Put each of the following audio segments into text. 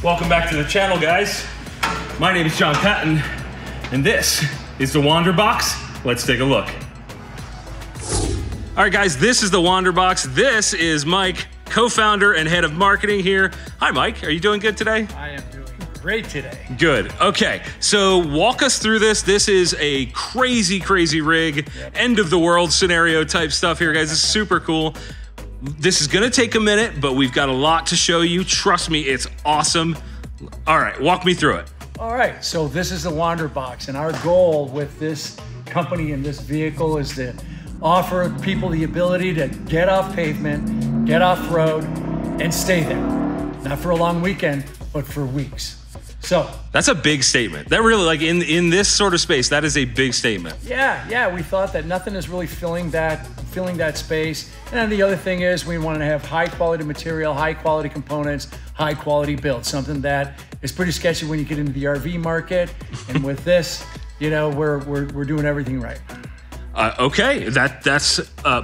Welcome back to the channel, guys. My name is Jon Patton, and this is the wanderBOX. Let's take a look. All right, guys, this is the wanderBOX. This is Mike, co-founder and head of marketing here. Hi, Mike. Are you doing good today? I am doing great today. Good. Okay, so walk us through this. This is a crazy, crazy rig, end of the world scenario type stuff here, guys. This is super cool. This is gonna take a minute, but we've got a lot to show you. Trust me, it's awesome. All right, walk me through it. All right, so this is the wanderBOX, and our goal with this company and this vehicle is to offer people the ability to get off pavement, get off road, and stay there. Not for a long weekend, but for weeks. So that's a big statement. That really, like in this sort of space, that is a big statement. Yeah, we thought that nothing is really filling that space. And then the other thing is we want to have high quality material, high quality components, high quality build, something that is pretty sketchy when you get into the RV market. And with this, you know, we're doing everything right. Okay, that's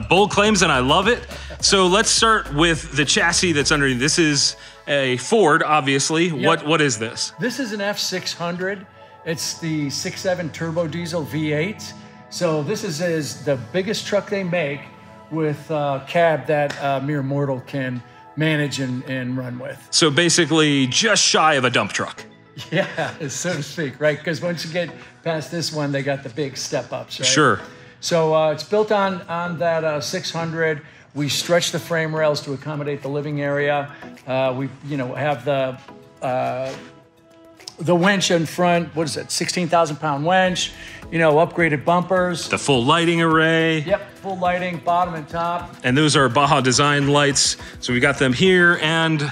bold claims, and I love it. So let's start with the chassis that's underneath. This is a Ford, obviously. Yep. What is this? This is an F600. It's the 6.7 turbo diesel V8. So this is the biggest truck they make with a cab that mere mortal can manage and run with. So basically just shy of a dump truck. Yeah, so to speak, right? Because once you get past this one, they got the big step ups, right? Sure. So it's built on that 600. We stretch the frame rails to accommodate the living area. We have the winch in front. What is it? 16,000 pound winch. Upgraded bumpers. The full lighting array. Yep, full lighting, bottom and top. And those are Baja Design lights. So we got them here and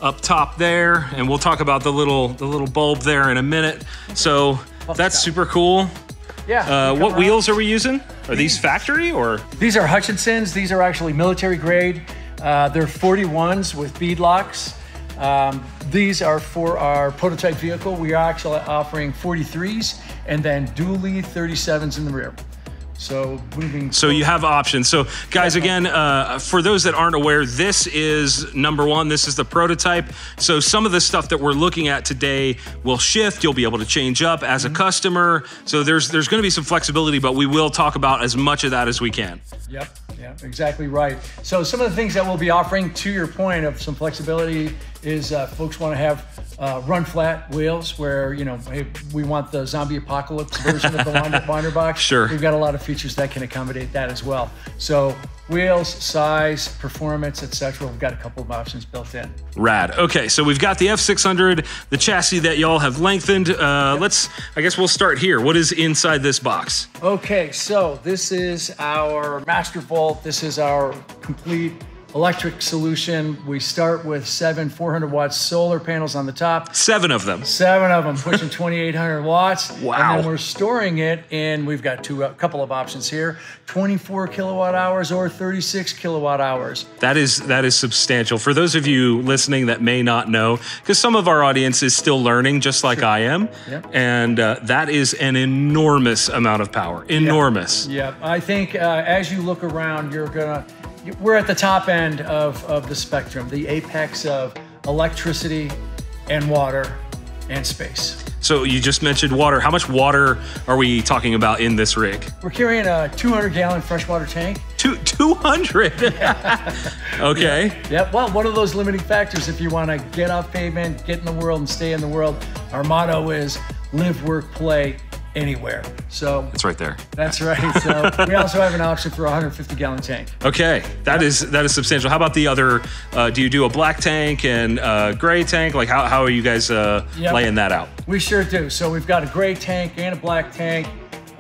up top there. And we'll talk about the little bulb there in a minute. So that's super cool. Yeah. What wheels are we using? Are these factory or? These are Hutchinson's. These are actually military grade. They're 41s with bead locks. These are for our prototype vehicle. We are actually offering 43s and then dually 37s in the rear. So you have options. So guys, again, for those that aren't aware, this is number one. This is the prototype. So some of the stuff that we're looking at today will shift. You'll be able to change up as a customer. So there's going to be some flexibility, but we will talk about as much of that as we can. Yep, exactly right. So some of the things that we'll be offering, to your point of some flexibility, is folks want to have run flat wheels where, hey, we want the zombie apocalypse version of the wanderBOX. Sure. We've got a lot of features that can accommodate that as well. So wheels, size, performance, etc. We've got a couple of options built in. Rad. Okay, so we've got the F600, the chassis that y'all have lengthened. I guess we'll start here. What is inside this box? Okay, so this is our master vault. This is our complete electric solution. We start with 7 400-watt solar panels on the top. 7 of them. 7 of them, pushing 2,800 watts. Wow. And then we're storing it in, we've got a couple of options here, 24 kilowatt hours or 36 kilowatt hours. That is substantial. For those of you listening that may not know, because some of our audience is still learning, just like I am, and that is an enormous amount of power. Enormous. Yeah. I think as you look around, we're at the top end of the spectrum, the apex of electricity and water and space. So you just mentioned water. How much water are we talking about in this rig? We're carrying a 200-gallon freshwater tank. 200? Okay. Yep. Well, one of those limiting factors, if you want to get off pavement, get in the world and stay in the world, our motto is live, work, play, anywhere. So it's right there. That's right. So we also have an option for a 150-gallon tank. Okay, that is substantial. How about the other? Do you do a black tank and a gray tank? Like how are you guys laying that out? We sure do. So we've got a gray tank and a black tank.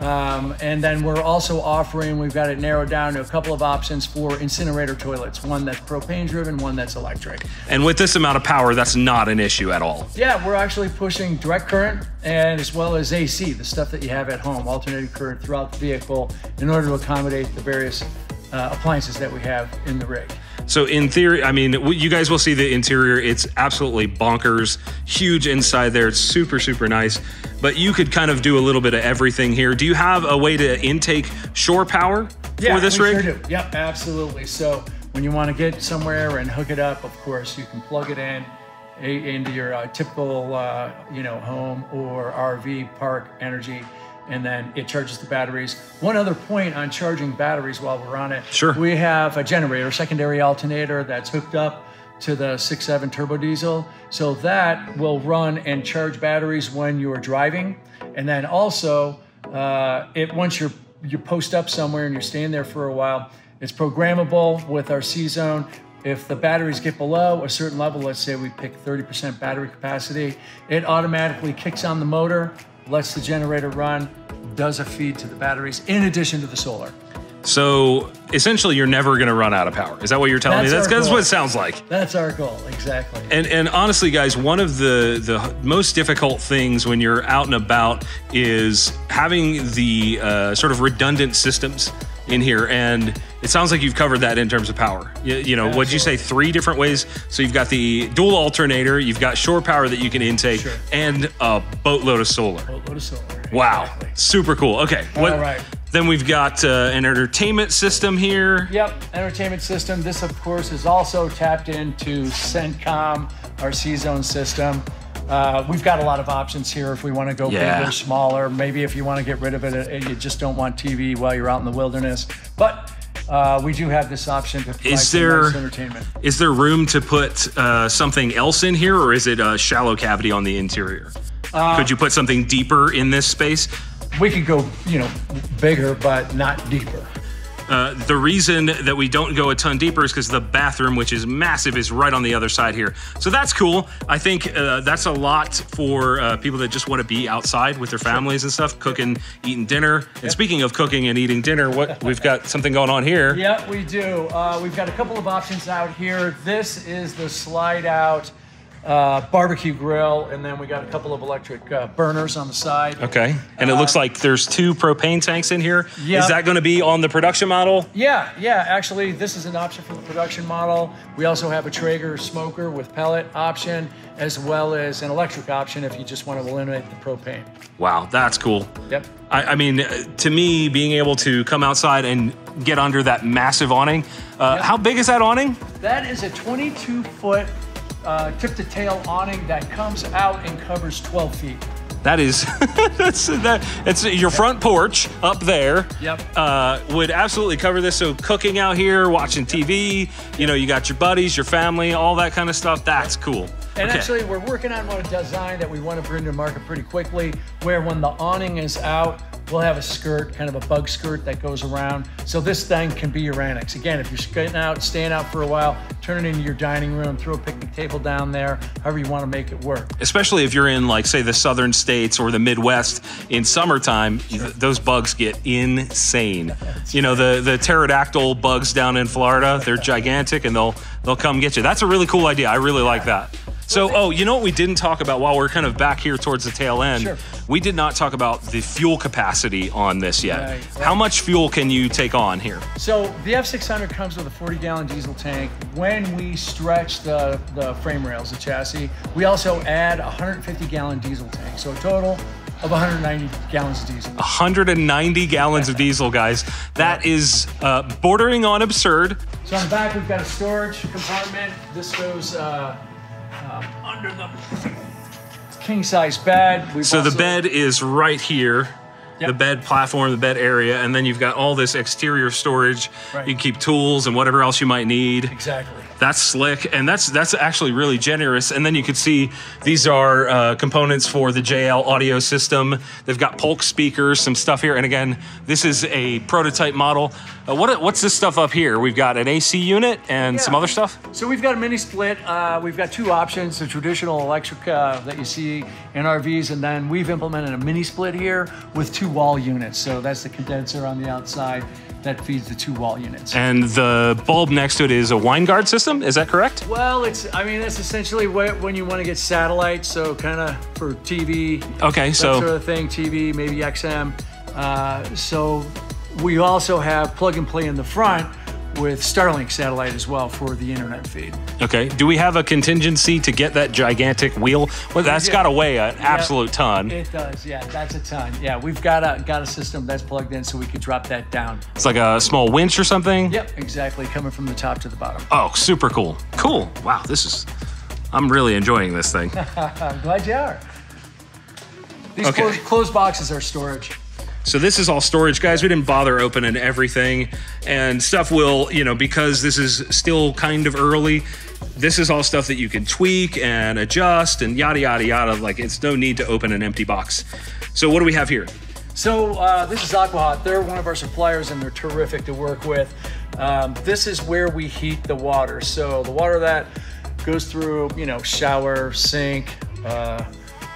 And then we're also offering, we've got it narrowed down to a couple of options for incinerator toilets, one that's propane driven, one that's electric. And with this amount of power, that's not an issue at all. Yeah, we're actually pushing direct current and as well as AC, the stuff that you have at home, alternating current throughout the vehicle in order to accommodate the various appliances that we have in the rig. So in theory, I mean, you guys will see the interior. It's absolutely bonkers, huge inside there. It's super, super nice. But you could kind of do a little bit of everything here. Do you have a way to intake shore power for this rig? Yeah, we sure do. Yep, absolutely. So when you want to get somewhere and hook it up, of course, you can plug it in into your typical home or RV park energy, and then it charges the batteries. One other point on charging batteries while we're on it. Sure. We have a generator, secondary alternator that's hooked up to the 6.7 turbo diesel. So that will run and charge batteries when you're driving. And then also, once you post up somewhere and you're staying there for a while, it's programmable with our CZone. If the batteries get below a certain level, let's say we pick 30% battery capacity, it automatically kicks on the motor, lets the generator run, does a feed to the batteries in addition to the solar. So essentially, you're never going to run out of power. Is that what you're telling me? That's what it sounds like. That's our goal, exactly. And honestly, guys, one of the most difficult things when you're out and about is having the sort of redundant systems in here. And it sounds like you've covered that in terms of power. You know, what'd you say? 3 different ways. So you've got the dual alternator, you've got shore power that you can intake, Sure. and a boatload of solar. Boatload of solar. Wow, Exactly. super cool. Okay, All right. Then we've got an entertainment system here. Yep, entertainment system. This, of course, is also tapped into CENTCOM, our CZone system. We've got a lot of options here if we want to go bigger, smaller. Maybe if you want to get rid of it and you just don't want TV while you're out in the wilderness. But we do have this option to provide some nice entertainment. Is there room to put something else in here, or is it a shallow cavity on the interior? Could you put something deeper in this space? We could go, bigger, but not deeper. The reason that we don't go a ton deeper is because the bathroom, which is massive, is right on the other side here. So that's cool. I think that's a lot for people that just want to be outside with their families and stuff, cooking, eating dinner. And speaking of cooking and eating dinner, we've got something going on here. Yep, we do. We've got a couple of options out here. This is the slide out barbecue grill, and then we got a couple of electric burners on the side. Okay, and it looks like there's 2 propane tanks in here. Yep. Is that going to be on the production model? Yeah, actually this is an option for the production model. We also have a Traeger smoker with pellet option, as well as an electric option if you just want to eliminate the propane. Wow, that's cool. Yep. I mean, to me, being able to come outside and get under that massive awning, how big is that awning? That is a 22-foot tip to tail awning that comes out and covers 12 feet. That is, it's your front porch up there. Yep. Would absolutely cover this. So cooking out here, watching TV, you got your buddies, your family, all that kind of stuff. That's cool. And actually, we're working on one design that we want to bring to market pretty quickly, where when the awning is out, we'll have a skirt, kind of a bug skirt that goes around. So this thing can be your annex. Again, if you're staying out for a while, turn it into your dining room, throw a picnic table down there, however you want to make it work. Especially if you're in, like, say, the southern states or the Midwest in summertime, those bugs get insane. The pterodactyl bugs down in Florida, they're gigantic, and they'll come get you. That's a really cool idea. I really like that. So, you know what we didn't talk about while we're kind of back here towards the tail end? Sure. We did not talk about the fuel capacity on this yet. Right. How much fuel can you take on here? So the F600 comes with a 40-gallon diesel tank. When we stretch the frame rails, the chassis, we also add a 150-gallon diesel tank. So a total of 190 gallons of diesel. 190 gallons of diesel, guys. That is bordering on absurd. So on the back, we've got a storage compartment. This goes under the king-size bed. The bed is right here. Yep. The bed platform, the bed area, and then you've got all this exterior storage. Right. You can keep tools and whatever else you might need. Exactly. That's slick, and that's actually really generous. And then you can see these are components for the JL audio system. They've got Polk speakers, some stuff here. And again, this is a prototype model. What's this stuff up here? We've got an AC unit and some other stuff? So we've got a mini split. We've got 2 options, the traditional electric that you see in RVs, and then we've implemented a mini split here with 2 wall units. So that's the condenser on the outside that feeds the 2 wall units. And the bulb next to it is a wine guard system, is that correct? Well, that's essentially when you want to get satellite, so kind of for TV. Okay, that sort of thing, TV, maybe XM. So we also have plug and play in the front with Starlink satellite as well for the internet feed. Okay, do we have a contingency to get that gigantic wheel? Well, that's got to weigh an absolute ton. It does, yeah, that's a ton. Yeah, we've got a system that's plugged in so we could drop that down. It's like a small winch or something? Yep, exactly, coming from the top to the bottom. Oh, super cool. Cool, wow, this is I'm really enjoying this thing. I'm glad you are. These Okay. closed boxes are storage. So this is all storage, guys. We didn't bother opening everything, and stuff will, you know, because this is still kind of early, this is all stuff that you can tweak and adjust and yada, yada, yada. Like, it's no need to open an empty box. So what do we have here? So this is AquaHot. They're one of our suppliers and they're terrific to work with. This is where we heat the water. So the water that goes through, you know, shower, sink,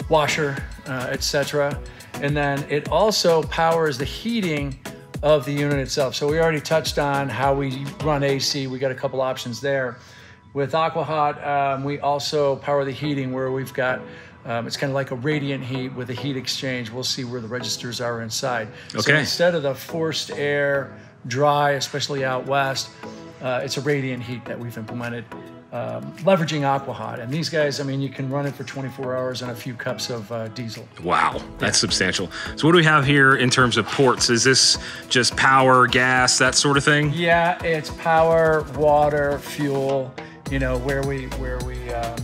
washer, etc. And then it also powers the heating of the unit itself. So we already touched on how we run AC. We got a couple options there. With AquaHot, we also power the heating where we've got, it's kind of like a radiant heat with a heat exchange. We'll see where the registers are inside. Okay. So instead of the forced air, dry, especially out west, it's a radiant heat that we've implemented, leveraging AquaHot. And these guys, I mean, you can run it for 24 hours on a few cups of diesel. Wow, that's substantial. So what do we have here in terms of ports? Is this just power, gas, that sort of thing? Yeah, it's power, water, fuel, you know, where we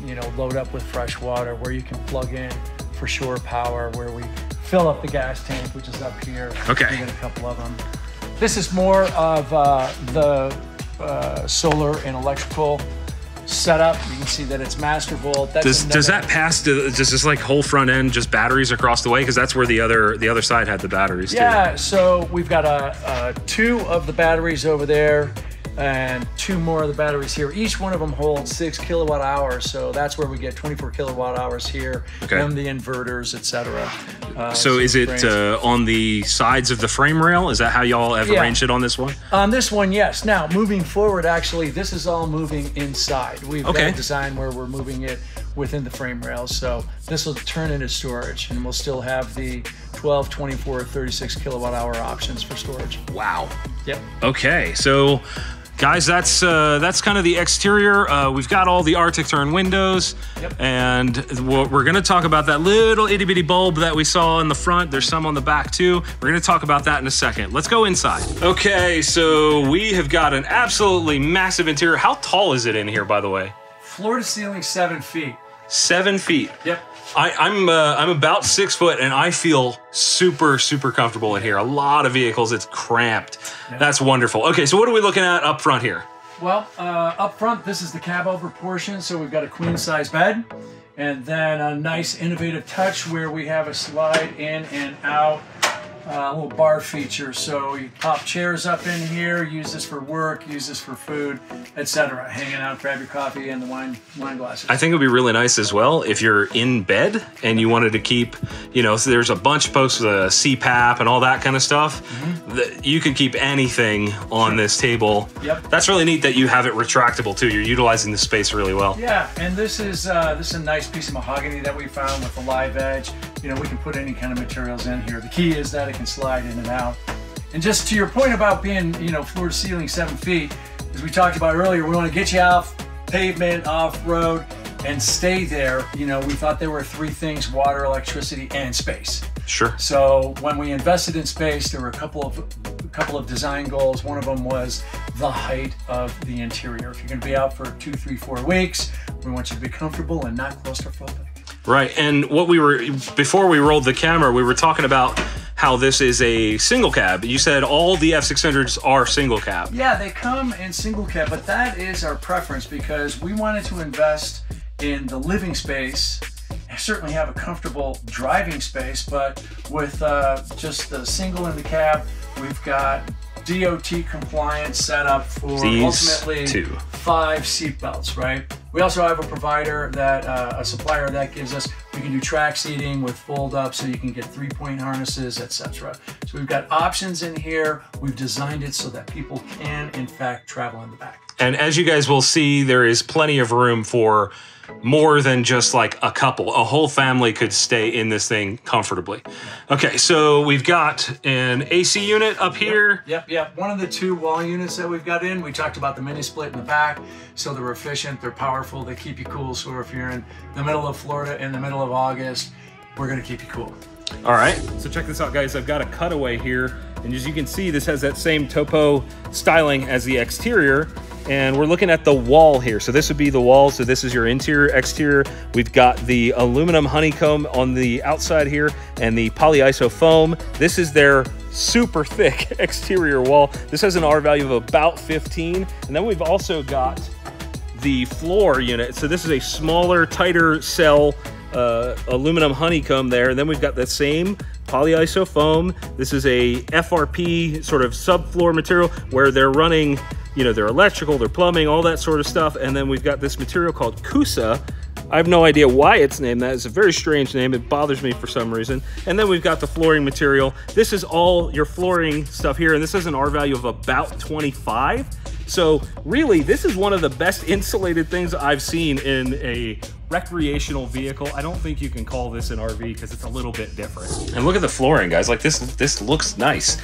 you know, load up with fresh water, where you can plug in for shore power, where we fill up the gas tank, which is up here. Okay. We got a couple of them. This is more of the solar and electrical setup. You can see that it's master volt. Does that pass to, does this like whole front end just batteries across the way? Because that's where the other side had the batteries too. Yeah, so we've got two of the batteries over there and two more of the batteries here. Each one of them holds 6 kilowatt hours, so that's where we get 24 kilowatt hours here. Okay. And the inverters, etc. So is it on the sides of the frame rail? Is that how y'all have arranged it on this one? On this one, yes. Now, moving forward, actually, this is all moving inside. We've got a design where we're moving it within the frame rails, so this will turn into storage, and we'll still have the 12, 24, 36 kilowatt hour options for storage. Wow. Yep. Okay, so guys, that's kind of the exterior. We've got all the Arctic Tern windows, and we're going to talk about that little itty bitty bulb that we saw in the front. There's some on the back too. We're going to talk about that in a second. Let's go inside. Okay, so we have got an absolutely massive interior. How tall is it in here, by the way? Floor to ceiling, 7 feet. 7 feet. Yep. I'm about 6 foot, and I feel super comfortable in here. A lot of vehicles, it's cramped. Yep. That's wonderful. Okay, so what are we looking at up front here? Well, up front, this is the cab over portion. So we've got a queen size bed, and then a nice innovative touch where we have a slide in and out. A little bar feature, so you pop chairs up in here, use this for work, use this for food, etc. Hanging out, grab your coffee and the wine glasses. I think it would be really nice as well if you're in bed and you wanted to keep, you know, so there's a bunch of folks with a CPAP and all that kind of stuff. You could keep anything on this table. Yep. That's really neat that you have it retractable too. You're utilizing the space really well. Yeah, and this is a nice piece of mahogany that we found with a live edge. You know, we can put any kind of materials in here. The key is that it can slide in and out. And just to your point about being, you know, floor to ceiling 7 feet, as we talked about earlier, we want to get you off pavement, off road, and stay there. You know, we thought there were 3 things: water, electricity, and space. Sure. So when we invested in space, there were a couple of design goals. One of them was the height of the interior. If you're going to be out for 2, 3, 4 weeks, we want you to be comfortable and not claustrophobic. Right, and what we were, before we rolled the camera, we were talking about how this is a single cab. You said all the F600s are single cab. Yeah, they come in single cab, but that is our preference because we wanted to invest in the living space, certainly have a comfortable driving space, but with just the single in the cab, we've got DOT compliance set up for ultimately 5 seat belts, right? We also have a provider that, a supplier that gives us, we can do track seating with fold up so you can get 3-point harnesses, etc. So we've got options in here. We've designed it so that people can, in fact, travel in the back. And as you guys will see, there is plenty of room for more than just like a couple. A whole family could stay in this thing comfortably. Okay, so we've got an AC unit up here. Yep. One of the 2 wall units that we've got in, we talked about the mini split in the back. So they're efficient, they're powerful, they keep you cool. So if you're in the middle of Florida in the middle of August, we're gonna keep you cool. All right, so check this out, guys. I've got a cutaway here, and as you can see, this has that same topo styling as the exterior. and we're looking at the wall here. So this would be the wall. So this is your interior, exterior. We've got the aluminum honeycomb on the outside here and the polyiso foam. This is their super thick exterior wall. This has an R value of about 15. And then we've also got the floor unit. So this is a smaller, tighter cell aluminum honeycomb there. And then we've got the same polyiso foam. This is a FRP sort of subfloor material where they're running, you know, their electrical, their plumbing, all that sort of stuff. And then we've got this material called Kusa. I have no idea why it's named that. It's a very strange name. It bothers me for some reason. And then we've got the flooring material. This is all your flooring stuff here. And this has an R value of about 25. So really, this is one of the best insulated things I've seen in a recreational vehicle. I don't think you can call this an RV because it's a little bit different. And look at the flooring, guys. Like this looks nice.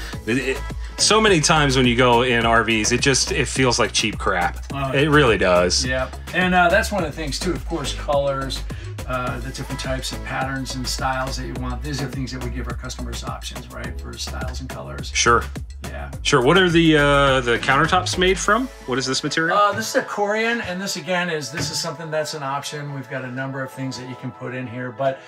So many times when you go in RVs, it feels like cheap crap. It really does. Yeah, and that's one of the things too. Of course, colors, the different types of patterns and styles that you want. These are things that we give our customers options, right, for styles and colors. Sure. Yeah. Sure. What are the countertops made from? What is this material? This is a Corian, and this again is something that's an option. We've got a number of things that you can put in here, but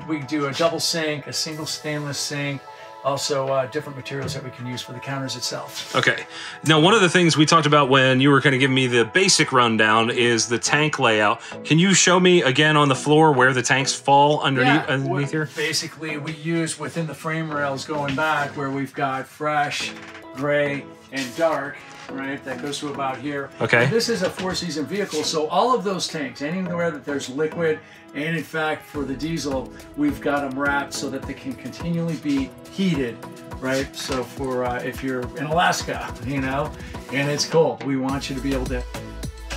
we do a double sink, a single stainless sink. Also, different materials that we can use for the counters itself. Okay. Now, one of the things we talked about when you were kind of giving me the basic rundown is the tank layout. Can you show me again on the floor where the tanks fall underneath here? Basically, we use within the frame rails going back where we've got fresh, gray, and dark. Right, that goes to about here. Okay. And this is a 4-season vehicle, so all of those tanks, anywhere that there's liquid, and in fact for the diesel, we've got them wrapped so that they can continually be heated, right? So for if you're in Alaska, you know, and it's cold, we want you to be able to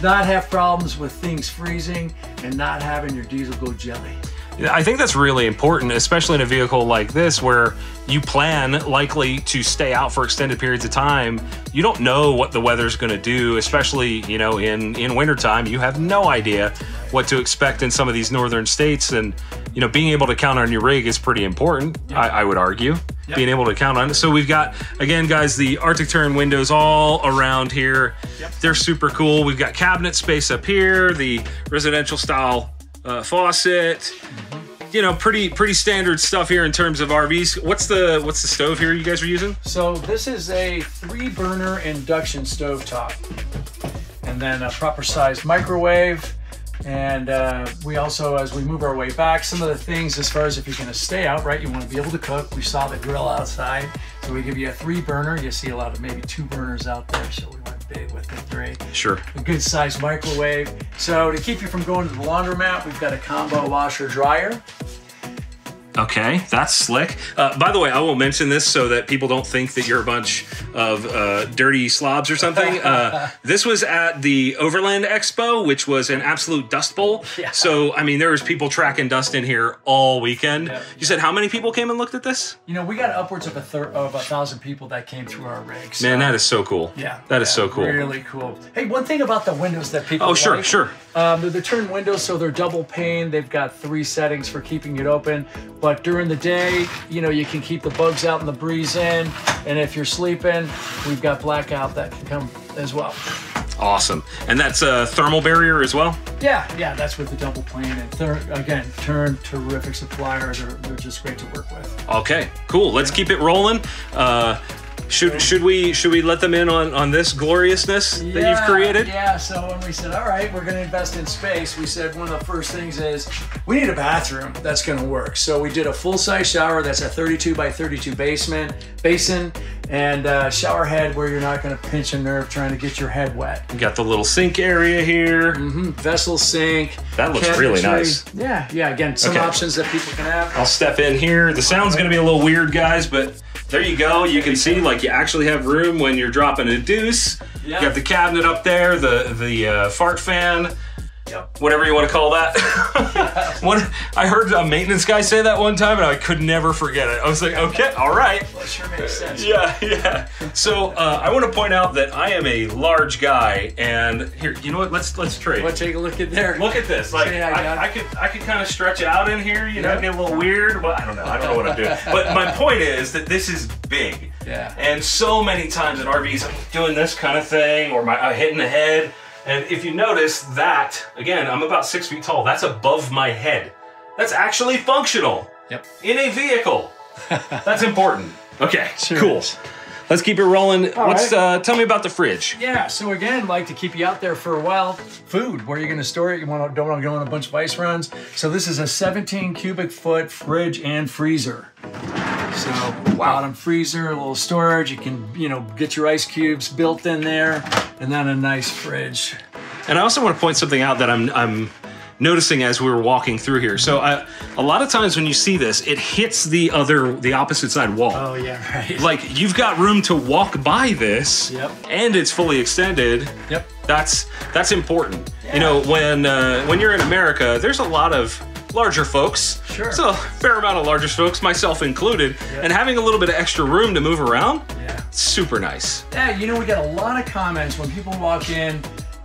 not have problems with things freezing and not having your diesel go jelly. I think that's really important, especially in a vehicle like this where you plan likely to stay out for extended periods of time. You don't know what the weather's going to do, especially, you know, in wintertime. You have no idea what to expect in some of these northern states. And, you know, being able to count on your rig is pretty important, yep. I would argue. Yep. Being able to count on it. So we've got, again, guys, the Arctic Turn windows all around here. Yep. They're super cool. We've got cabinet space up here, the residential style faucet. Mm-hmm. You know, pretty standard stuff here in terms of RVs. What's the stove here you guys are using? So this is a 3-burner induction stovetop, and then a proper sized microwave. And we also, as we move our way back, some of the things as far as if you're going to stay out, right, you want to be able to cook. We saw the grill outside, so we give you a 3-burner. You see a lot of maybe 2 burners out there, so we went big with the 3. Sure. A good sized microwave. So to keep you from going to the laundromat, we've got a combo washer dryer. Okay, that's slick. By the way, I will mention this so that people don't think that you're a bunch of dirty slobs or something. This was at the Overland Expo, which was an absolute dust bowl. Yeah. So, I mean, there was people tracking dust in here all weekend. Yep. You said how many people came and looked at this? You know, we got upwards of 1,000 people that came through our rig. So. Man, that is so cool. Yeah. That is so cool. Really cool. Hey, one thing about the windows that people like. Oh, sure. They're turned windows, so they're double pane. They've got 3 settings for keeping it open. But during the day, you know, you can keep the bugs out and the breeze in. And if you're sleeping, we've got blackout that can come as well. Awesome. And that's a thermal barrier as well? Yeah, that's with the double plane. And again, Turn, terrific supplier. They're just great to work with. Okay, cool. Let's keep it rolling. Should we let them in on this gloriousness that you've created? Yeah, so when we said, all right, we're going to invest in space, we said one of the first things is we need a bathroom that's going to work. So we did a full-size shower that's a 32 by 32 basin, and shower head where you're not going to pinch a nerve trying to get your head wet. You got the little sink area here. Mm-hmm. Vessel sink. That looks really nice. Yeah, again, some options that people can have. I'll step in here. The sound's going to be a little weird, guys, but there you go. You can see like you actually have room when you're dropping a deuce. Yep. You got the cabinet up there, the fart fan. Yep. Whatever you want to call that. I heard a maintenance guy say that one time, and I could never forget it. I was like, okay, all right. Well, it sure makes sense. Yeah. So I want to point out that I am a large guy, and here, you know what? Let's trade. Let's take a look at there. Look at this. Like I could kind of stretch out in here. You know, get a little weird. Well, I don't know what I'm doing. But my point is that this is big. Yeah. And so many times in RVs, I'm doing this kind of thing, or I'm hitting the head. And if you notice that, again, I'm about 6 feet tall. That's above my head. That's actually functional. Yep. In a vehicle. That's important. Okay, Sure cool. is. Let's keep it rolling. Right. Tell me about the fridge. Yeah, so again, like to keep you out there for a while. Food, where you're gonna store it. You don't want to go on a bunch of ice runs. So this is a 17 cubic foot fridge and freezer. So bottom freezer, a little storage. You can, get your ice cubes built in there, and then a nice fridge. And I also want to point something out that I'm noticing as we were walking through here. So a lot of times when you see this, it hits the opposite side wall. Oh yeah, right. Like you've got room to walk by this, Yep. and it's fully extended. Yep. That's important. Yeah. When you're in America, there's a lot of larger folks. Sure. There's a fair amount of larger folks, myself included, Yep. and having a little bit of extra room to move around, Yeah. super nice. Yeah, we got a lot of comments when people walk in.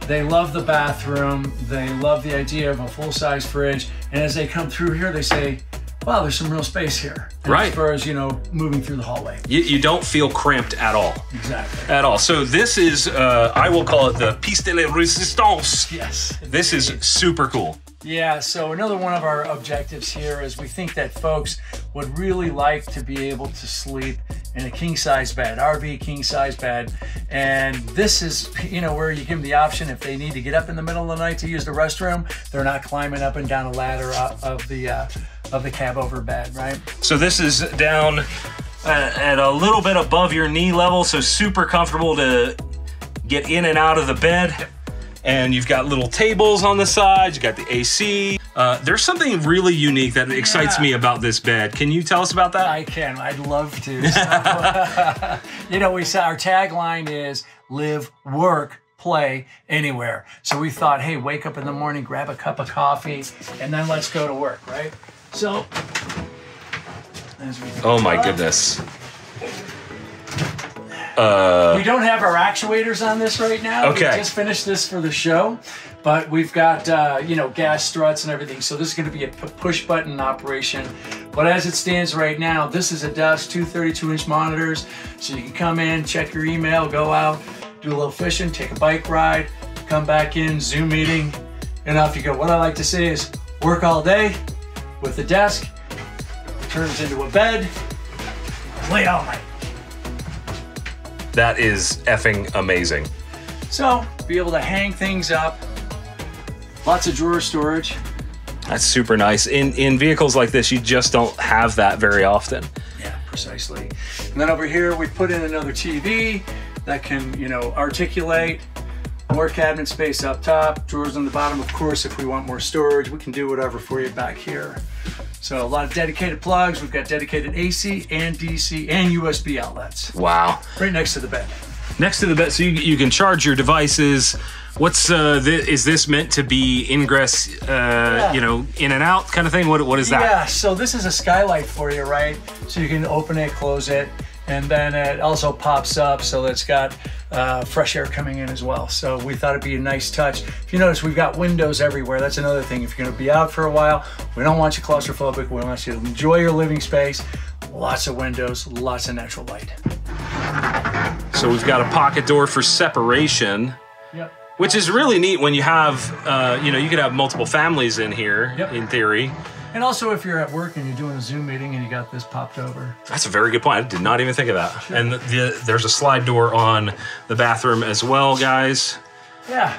They love the bathroom. They love the idea of a full-size fridge. And as they come through here, they say, wow, there's some real space here. And Right. As far as, moving through the hallway. You don't feel cramped at all. Exactly. At all. So this is, I will call it the piece de la résistance. Yes. This is super cool. Yeah, so another one of our objectives here is we think that folks would really like to be able to sleep in a king-size bed, RV king-size bed. And this is, where you give them the option if they need to get up in the middle of the night to use the restroom, they're not climbing up and down a ladder of the cab over bed, right? So this is down at a little bit above your knee level, so super comfortable to get in and out of the bed. And you've got little tables on the sides, you got the AC. There's something really unique that excites me about this bed. Can you tell us about that? I can, I'd love to. So, we said our tagline is live, work, play anywhere. So we thought, hey, wake up in the morning, grab a cup of coffee, and then let's go to work, right? So, oh my goodness. We don't have our actuators on this right now. Okay. We just finished this for the show, but we've got, gas struts and everything. So this is going to be a push button operation. But as it stands right now, this is a desk, 2 32-inch monitors. So you can come in, check your email, go out, do a little fishing, take a bike ride, come back in, Zoom meeting, and off you go. What I like to say is work all day with the desk, turns into a bed, play all night. That is effing amazing. So, be able to hang things up. Lots of drawer storage. That's super nice. In vehicles like this, you just don't have that very often. Yeah, precisely. And then over here, we put in another TV that can, articulate. More cabinet space up top, drawers on the bottom. Of course, if we want more storage, we can do whatever for you back here. So a lot of dedicated plugs. We've got dedicated AC and DC and USB outlets. Wow. Right next to the bed. Next to the bed, so you can charge your devices. What's is this meant to be ingress, in and out kind of thing? What is that? Yeah, so this is a skylight for you, right? So you can open it, close it, and then it also pops up so that it's got fresh air coming in as well. So we thought it'd be a nice touch. If you notice, we've got windows everywhere. That's another thing. If you're gonna be out for a while, we don't want you claustrophobic. We want you to enjoy your living space. Lots of windows, lots of natural light. So we've got a pocket door for separation. Yep. Which is really neat when you have, you could have multiple families in here, Yep. in theory. And also if you're at work and you're doing a Zoom meeting and you got this popped over. That's a very good point. I did not even think of that. Sure. And there's a slide door on the bathroom as well, guys. Yeah.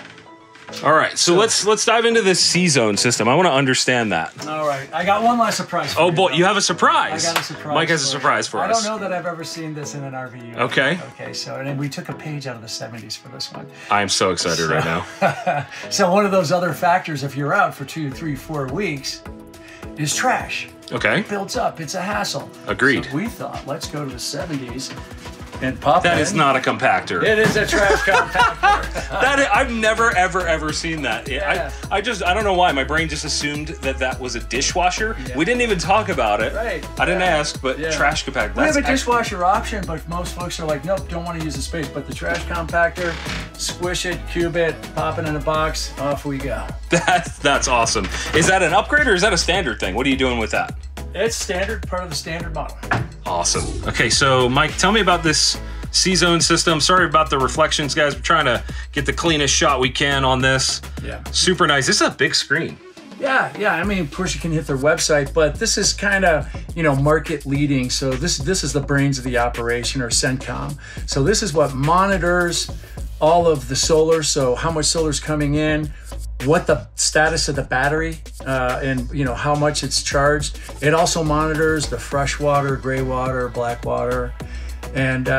All right, so let's dive into this CZone system. I want to understand that. All right. I got one last surprise for you. Oh boy, you have a surprise. I got a surprise. Mike has a for you. surprise for us. I don't know that I've ever seen this in an RV. Okay. Okay, so and then we took a page out of the 70s for this one. I am so excited right now. So one of those other factors, if you're out for 2, 3, 4 weeks, is trash. Okay. It builds up. It's a hassle. Agreed. So we thought, let's go to the 70s and pop That in. is not a compactor. It is a trash compactor. I've never ever seen that. Yeah. I don't know why my brain just assumed that was a dishwasher. Yeah. We didn't even talk about it. Right. I didn't Yeah. ask, but Yeah. trash compactor. We have a dishwasher option, but most folks are like, nope, don't want to use the space. But the trash compactor, squish it, cube it, pop it in a box, off we go. That's awesome. Is that an upgrade or is that a standard thing? What are you doing with that? It's standard, part of the standard model. Awesome. Okay, so Mike, tell me about this CZone system. Sorry about the reflections, guys. We're trying to get the cleanest shot we can on this. Yeah. Super nice. This is a big screen. Yeah. I mean, of course, you can hit their website, but this is kind of, market leading. So this is the brains of the operation, or CENTCOM. So this is what monitors all of the solar. So how much solar is coming in, what the status of the battery, and how much it's charged. It also monitors the fresh water, gray water, black water, and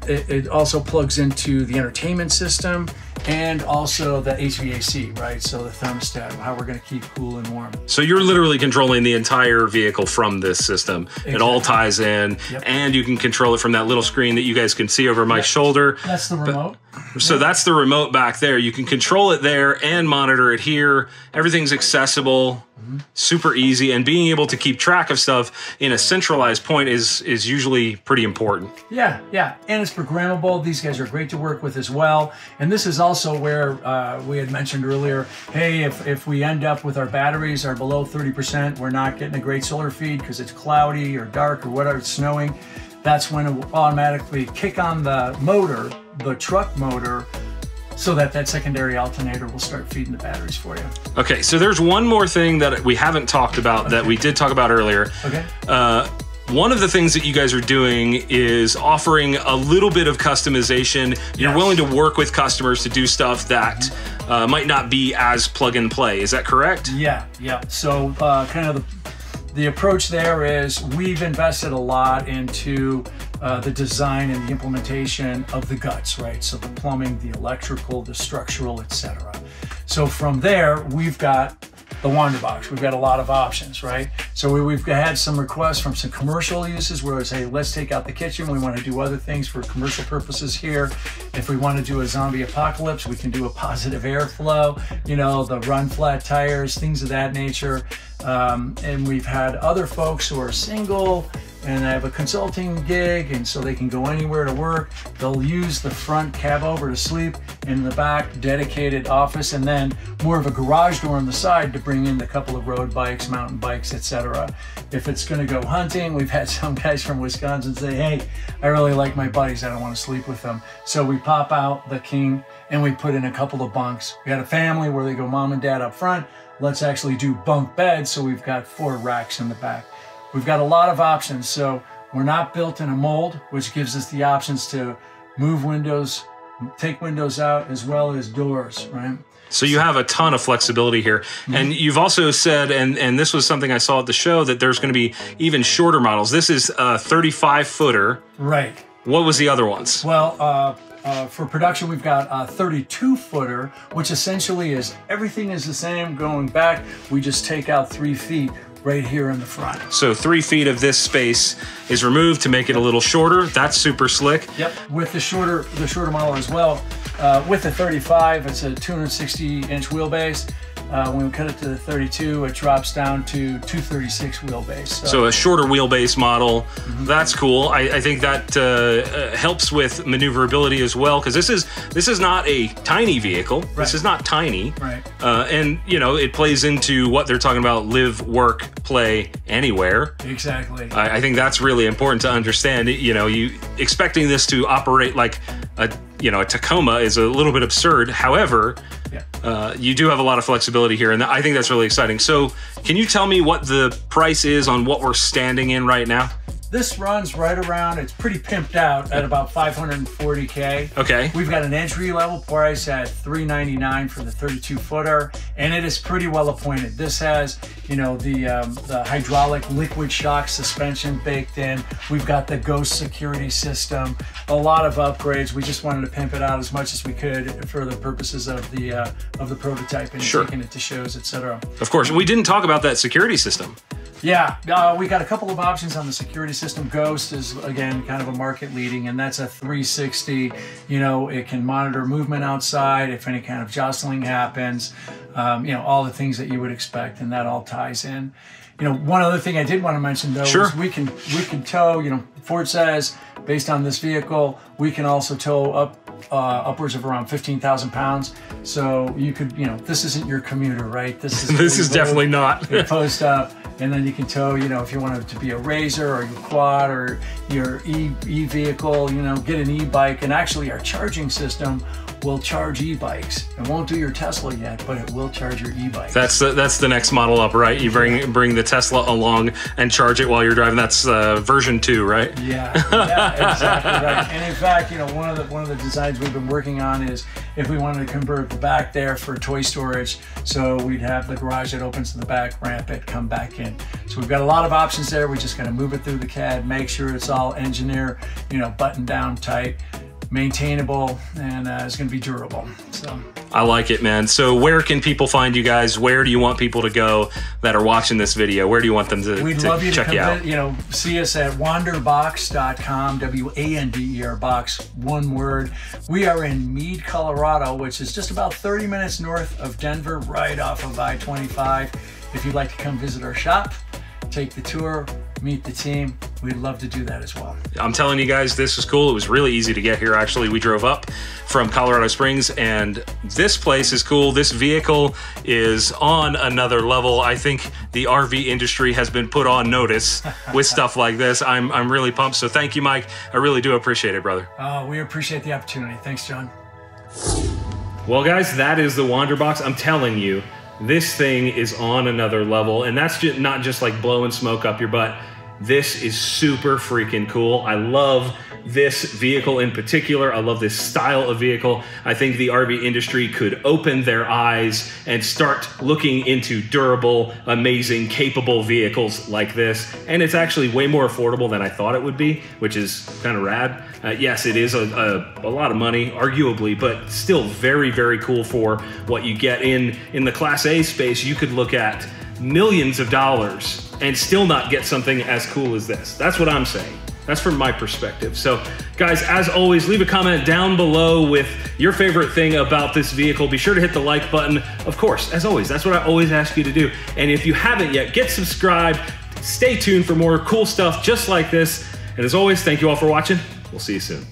it also plugs into the entertainment system and also the HVAC, right? So the thermostat, how we're going to keep cool and warm. So you're literally controlling the entire vehicle from this system. Exactly. It all ties in, and you can control it from that little screen that you guys can see over my shoulder. That's the remote. So that's the remote back there. You can control it there and monitor it here. Everything's accessible, super easy, and being able to keep track of stuff in a centralized point is usually pretty important. Yeah, and it's programmable. These guys are great to work with as well. And this is also where we had mentioned earlier, hey, if we end up with our batteries are below 30%, we're not getting a great solar feed because it's cloudy or dark or whatever, it's snowing. That's when it will automatically kick on the motor, the truck motor, so that secondary alternator will start feeding the batteries for you. Okay, so there's one more thing that we haven't talked about that we did talk about earlier. Okay. One of the things that you guys are doing is offering a little bit of customization. You're willing to work with customers to do stuff that might not be as plug and play. Is that correct? Yeah. So kind of the approach there is we've invested a lot into the design and the implementation of the guts, right? So the plumbing, the electrical, the structural, etc. So from there, we've got the wanderBOX. We've got a lot of options, right? So we've had some requests from some commercial uses where it's, hey, let's take out the kitchen. We want to do other things for commercial purposes here. If we want to do a zombie apocalypse, we can do a positive airflow, the run flat tires, things of that nature. And we've had other folks who are single and have a consulting gig, and so they can go anywhere to work. They'll use the front cab over to sleep, and in the back, dedicated office, and then more of a garage door on the side to bring in a couple of road bikes, mountain bikes, etc. If it's going to go hunting, we've had some guys from Wisconsin say, hey, I really like my buddies, I don't want to sleep with them. So we pop out the king and we put in a couple of bunks. We got a family where they go mom and dad up front. Let's actually do bunk beds, so we've got 4 racks in the back. We've got a lot of options, so we're not built in a mold, which gives us the options to move windows, take windows out, as well as doors, right? So you have a ton of flexibility here. And you've also said, and this was something I saw at the show, that there's going to be even shorter models. This is a 35-footer. Right. What was the other ones? Well, for production, we've got a 32-footer, which essentially is everything is the same going back. We just take out 3 feet right here in the front. So 3 feet of this space is removed to make it a little shorter. That's super slick. Yep. With the shorter model as well. With the 35, it's a 260-inch wheelbase. When we cut it to the 32, it drops down to 236 wheelbase. So a shorter wheelbase model. That's cool. I think that helps with maneuverability as well, because this is not a tiny vehicle. Right. This is not tiny. Right. And it plays into what they're talking about: live, work, play anywhere. Exactly. I think that's really important to understand. You expecting this to operate like a Tacoma is a little bit absurd. However, you do have a lot of flexibility here, and I think that's really exciting. So can you tell me what the price is on what we're standing in right now? This runs right around, it's pretty pimped out at about $540K. Okay. We've got an entry level price at $399 for the 32-footer, and it is pretty well appointed. This has, the hydraulic liquid shock suspension baked in. We've got the Ghost security system, a lot of upgrades. We just wanted to pimp it out as much as we could for the purposes of the prototype and taking it to shows, etc. Of course, we didn't talk about that security system. Yeah, we got a couple of options on the security system. Ghost is, again, kind of a market leading, and that's a 360. It can monitor movement outside if any kind of jostling happens, all the things that you would expect, and that all ties in. One other thing I did want to mention, though, is we can tow, Ford says, based on this vehicle, we can also tow up upwards of around 15,000 pounds. So you could, you know, this isn't your commuter, right? This is this is definitely not. You post up, and then you can tow, you know, if you want it to be a RZR or your quad or your e-vehicle, you know, get an e-bike. And actually our charging system will charge e-bikes. It won't do your Tesla yet, but it will charge your e-bike. That's the next model up, right? You bring the Tesla along and charge it while you're driving. That's version 2, right? Yeah, exactly right. And in fact, you know, one of the designs we've been working on is if we wanted to convert the back there for toy storage, so we'd have the garage that opens to the back, ramp it, come back in. So we've got a lot of options there. We just got to move it through the CAD, make sure it's all engineer, you know, buttoned down tight, maintainable, and it's going to be durable. So I like it, man. So where can people find you guys? Where do you want people to go that are watching this video? Where do you want them to, We'd love you check to come you out? You know, see us at wanderBOX.com, WANDER box, one word. We are in Meade, Colorado, which is just about 30 minutes north of Denver, right off of I-25. If you'd like to come visit our shop, take the tour, meet the team, we'd love to do that as well. I'm telling you guys, this was cool. It was really easy to get here, actually. We drove up from Colorado Springs, and this place is cool. This vehicle is on another level. I think the RV industry has been put on notice with stuff like this. I'm really pumped. So thank you, Mike. I really do appreciate it, brother. We appreciate the opportunity. Thanks, John. Well, guys, that is the wanderBOX. I'm telling you, this thing is on another level, and that's just not just like blowing smoke up your butt. This is super freaking cool. I love this vehicle in particular. I love this style of vehicle. I think the RV industry could open their eyes and start looking into durable, amazing, capable vehicles like this. And it's actually way more affordable than I thought it would be, which is kind of rad. Yes, it is a lot of money, arguably, but still very, very cool for what you get in the Class A space. You could look at millions of dollars and still not get something as cool as this. That's what I'm saying. That's from my perspective. So guys, as always, leave a comment down below with your favorite thing about this vehicle. Be sure to hit the like button. Of course, as always, that's what I always ask you to do. And if you haven't yet, get subscribed. Stay tuned for more cool stuff just like this. And as always, thank you all for watching. We'll see you soon.